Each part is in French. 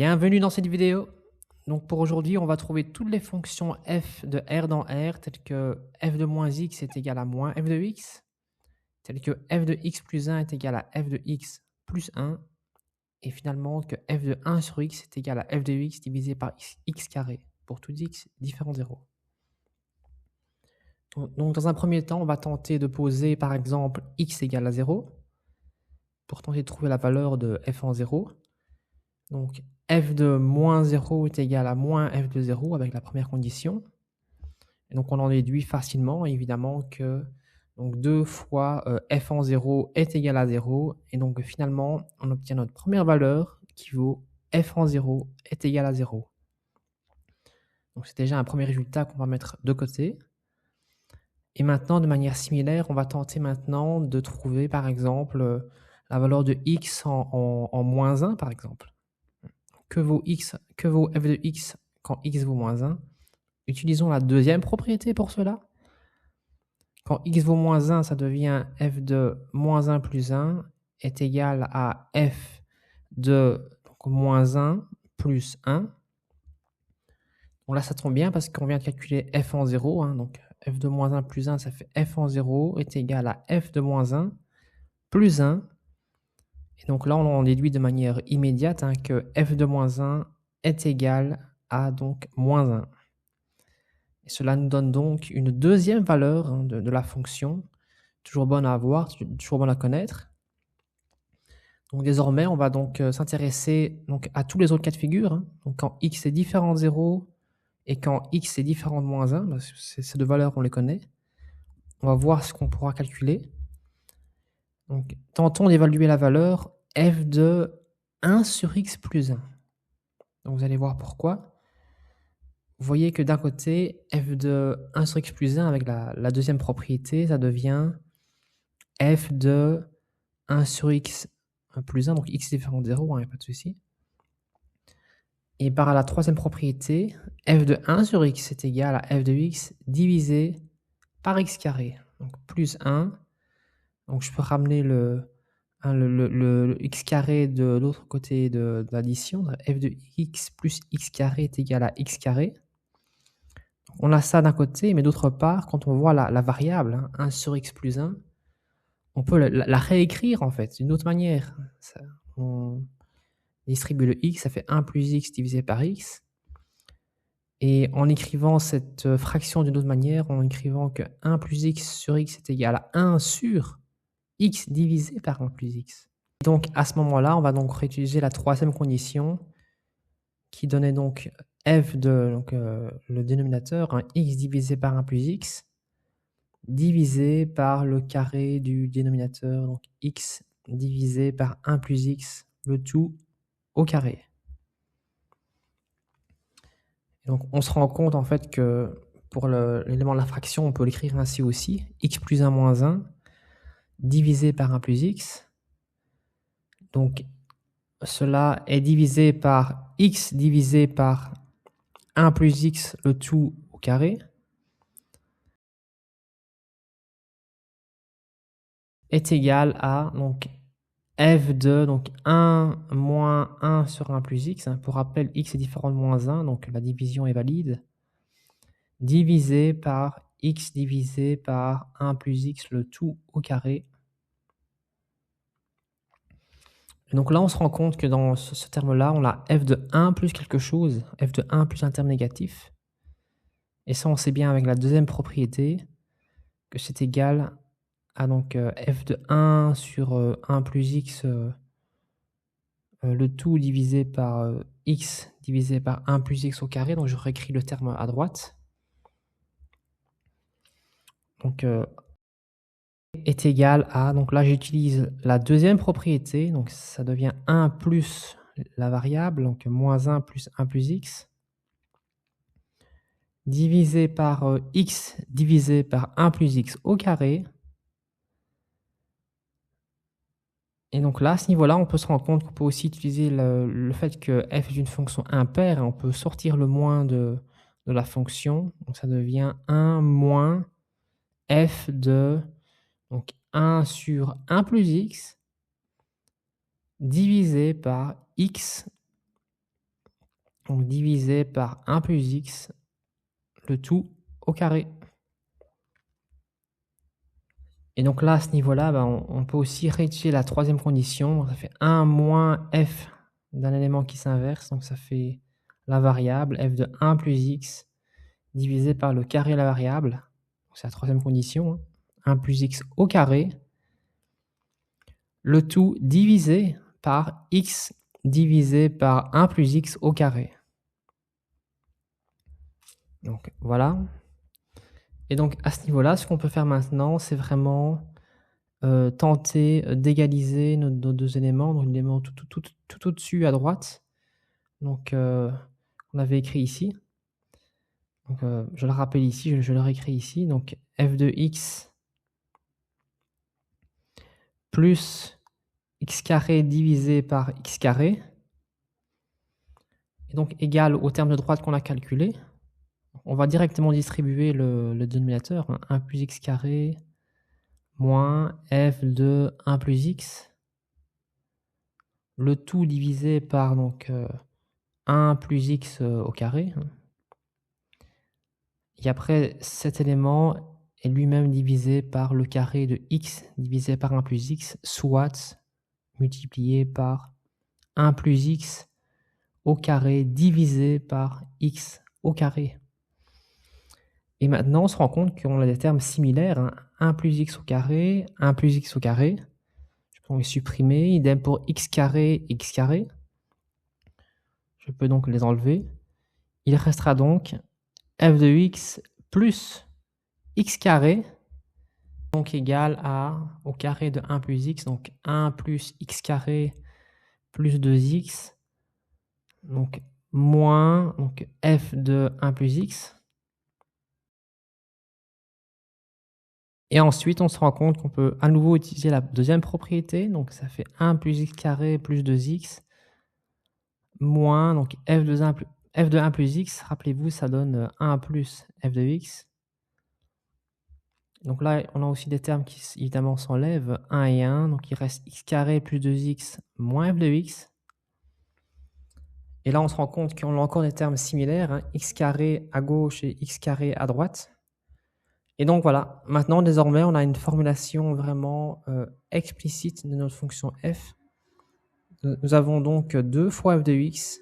Bienvenue dans cette vidéo. Donc pour aujourd'hui, on va trouver toutes les fonctions f de R dans R, telles que f de moins x est égal à moins f de x, telles que f de x plus 1 est égal à f de x plus 1, et finalement que f de 1 sur x est égal à f de x divisé par x carré, pour tout x différent de 0. Donc dans un premier temps, on va tenter de poser par exemple x égale à 0, pour tenter de trouver la valeur de f en 0. Donc f de moins 0 est égal à moins f de 0 avec la première condition. Et donc on en déduit facilement évidemment que donc 2 fois f en 0 est égal à 0. Et donc finalement, on obtient notre première valeur qui vaut f en 0 est égal à 0. Donc c'est déjà un premier résultat qu'on va mettre de côté. Et maintenant, de manière similaire, on va tenter maintenant de trouver par exemple la valeur de x en moins 1 par exemple. Que vaut f de x quand x vaut moins 1? Utilisons la deuxième propriété pour cela. Quand x vaut moins 1, ça devient f de moins 1 plus 1 est égal à f de moins 1 plus 1. Donc là, ça tombe bien parce qu'on vient de calculer f en 0. Donc f de moins 1 plus 1, ça fait f en 0 est égal à f de moins 1 plus 1. Et donc là, on en déduit de manière immédiate que f de moins 1 est égal à donc moins 1. Et cela nous donne donc une deuxième valeur de la fonction, toujours bonne à avoir, toujours bonne à connaître. Donc désormais, on va donc s'intéresser à tous les autres cas de figure. Donc quand x est différent de 0 et quand x est différent de moins 1, ces deux valeurs, on les connaît. On va voir ce qu'on pourra calculer. Donc tentons d'évaluer la valeur f de 1 sur x plus 1. Donc vous allez voir pourquoi. Vous voyez que d'un côté, f de 1 sur x plus 1 avec la deuxième propriété, ça devient f de 1 sur x plus 1, donc x est différent de 0, il n'y a pas de souci. Et par la troisième propriété, f de 1 sur x est égal à f de x divisé par x carré, donc plus 1. Donc je peux ramener le x carré de l'autre côté de l'addition. F de x plus x carré est égal à x carré. On a ça d'un côté, mais d'autre part, quand on voit la variable 1 sur x plus 1, on peut la réécrire en fait d'une autre manière. On distribue le x, ça fait 1 plus x divisé par x. Et en écrivant cette fraction d'une autre manière, en écrivant que 1 plus x sur x est égal à 1 sur x divisé par 1 plus x. Donc à ce moment-là, on va donc réutiliser la troisième condition qui donnait donc f de le dénominateur, x divisé par 1 plus x, divisé par le carré du dénominateur, donc x divisé par 1 plus x, le tout au carré. Et donc on se rend compte en fait que pour l'élément de la fraction, on peut l'écrire ainsi aussi, x plus 1 moins 1, divisé par 1 plus x. Donc cela est divisé par x divisé par 1 plus x, le tout au carré, est égal à donc f de 1 moins 1 sur 1 plus x. Pour rappel, x est différent de moins 1, donc la division est valide, divisé par x divisé par 1 plus x, le tout au carré. Et donc là, on se rend compte que dans ce terme-là, on a f de 1 plus quelque chose, f de 1 plus un terme négatif. Et ça, on sait bien avec la deuxième propriété que c'est égal à donc f de 1 sur 1 plus x, le tout divisé par x divisé par 1 plus x au carré. Donc je réécris le terme à droite. Donc est égal à, donc là j'utilise la deuxième propriété, donc ça devient 1 plus la variable, donc moins 1 plus 1 plus x, divisé par x divisé par 1 plus x au carré. Et donc là, à ce niveau-là, on peut se rendre compte qu'on peut aussi utiliser le fait que f est une fonction impaire, et on peut sortir le moins de la fonction. Donc ça devient 1 moins f de donc 1 sur 1 plus x divisé par x donc divisé par 1 plus x, le tout au carré. Et donc là, à ce niveau-là, on peut aussi réutiliser la troisième condition. Ça fait 1 moins f d'un élément qui s'inverse. Donc ça fait la variable f de 1 plus x divisé par le carré de la variable. C'est la troisième condition. 1 plus x au carré. Le tout divisé par x divisé par 1 plus x au carré. Donc voilà. Et donc à ce niveau-là, ce qu'on peut faire maintenant, c'est vraiment tenter d'égaliser nos deux éléments. Donc l'élément tout au-dessus à droite. Donc on avait écrit ici. Donc je le rappelle ici, je le réécris ici. Donc f de x plus x carré divisé par x carré. Et donc égal au terme de droite qu'on a calculé. On va directement distribuer le dénominateur. 1 plus x carré moins f de 1 plus x. Le tout divisé par donc 1 plus x au carré. Et après, cet élément est lui-même divisé par le carré de x divisé par 1 plus x, soit multiplié par 1 plus x au carré divisé par x au carré. Et maintenant, on se rend compte qu'on a des termes similaires. 1 plus x au carré, 1 plus x au carré. Je peux les supprimer. Idem pour x carré, x carré. Je peux donc les enlever. Il restera donc f de x plus x carré, donc égal au carré de 1 plus x, donc 1 plus x carré plus 2x, donc moins donc f de 1 plus x. Et ensuite, on se rend compte qu'on peut à nouveau utiliser la deuxième propriété, donc ça fait 1 plus x carré plus 2x, moins donc f de 1 plus x, rappelez-vous, ça donne 1 plus f de x. Donc là, on a aussi des termes qui évidemment s'enlèvent, 1 et 1, donc il reste x carré plus 2x moins f de x. Et là, on se rend compte qu'on a encore des termes similaires, x carré à gauche et x carré à droite. Et donc voilà, maintenant désormais, on a une formulation vraiment explicite de notre fonction f. Nous avons donc 2 fois f de x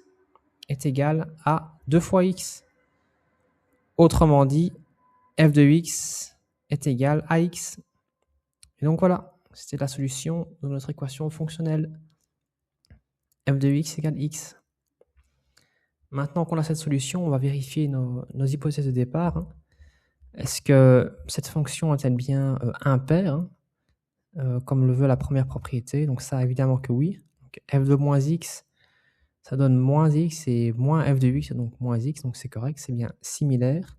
est égal à 2 fois x. Autrement dit, f de x est égal à x. Et donc voilà, c'était la solution de notre équation fonctionnelle. f de x égale x. Maintenant qu'on a cette solution, on va vérifier nos hypothèses de départ. Est-ce que cette fonction est-elle bien impaire, comme le veut la première propriété? Donc ça, évidemment que oui. Donc f de moins x, ça donne moins x, et moins f de x, donc moins x, donc c'est correct, c'est bien similaire.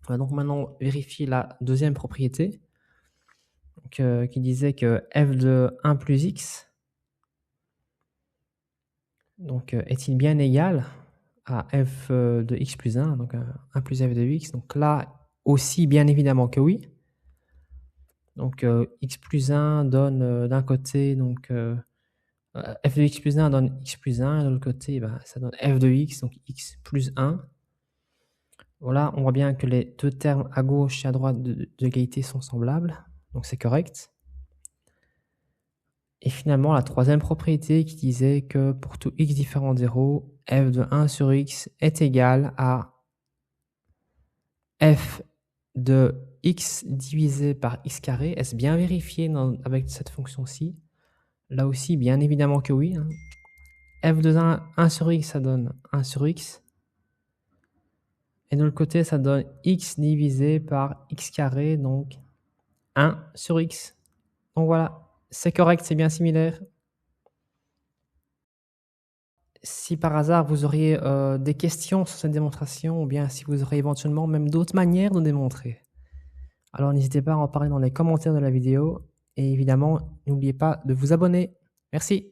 On va donc maintenant vérifier la deuxième propriété, qui disait que f de 1 plus x donc, est-il bien égal à f de x plus 1, donc 1 plus f de x. Donc là aussi, bien évidemment que oui. Donc x plus 1 donne d'un côté, donc f de x plus 1 donne x plus 1, et de l'autre côté, ça donne f de x, donc x plus 1. Voilà, on voit bien que les deux termes à gauche et à droite de l'égalité sont semblables, donc c'est correct. Et finalement, la troisième propriété qui disait que pour tout x différent de 0, f de 1 sur x est égal à f de x divisé par x carré. Est-ce bien vérifié avec cette fonction-ci? Là aussi, bien évidemment que oui. F de 1 sur x, ça donne 1 sur x. Et de l'autre côté, ça donne x divisé par x carré, donc 1 sur x. Donc voilà. C'est correct, c'est bien similaire. Si par hasard vous auriez des questions sur cette démonstration, ou bien si vous aurez éventuellement même d'autres manières de démontrer, alors n'hésitez pas à en parler dans les commentaires de la vidéo. Et évidemment, n'oubliez pas de vous abonner. Merci.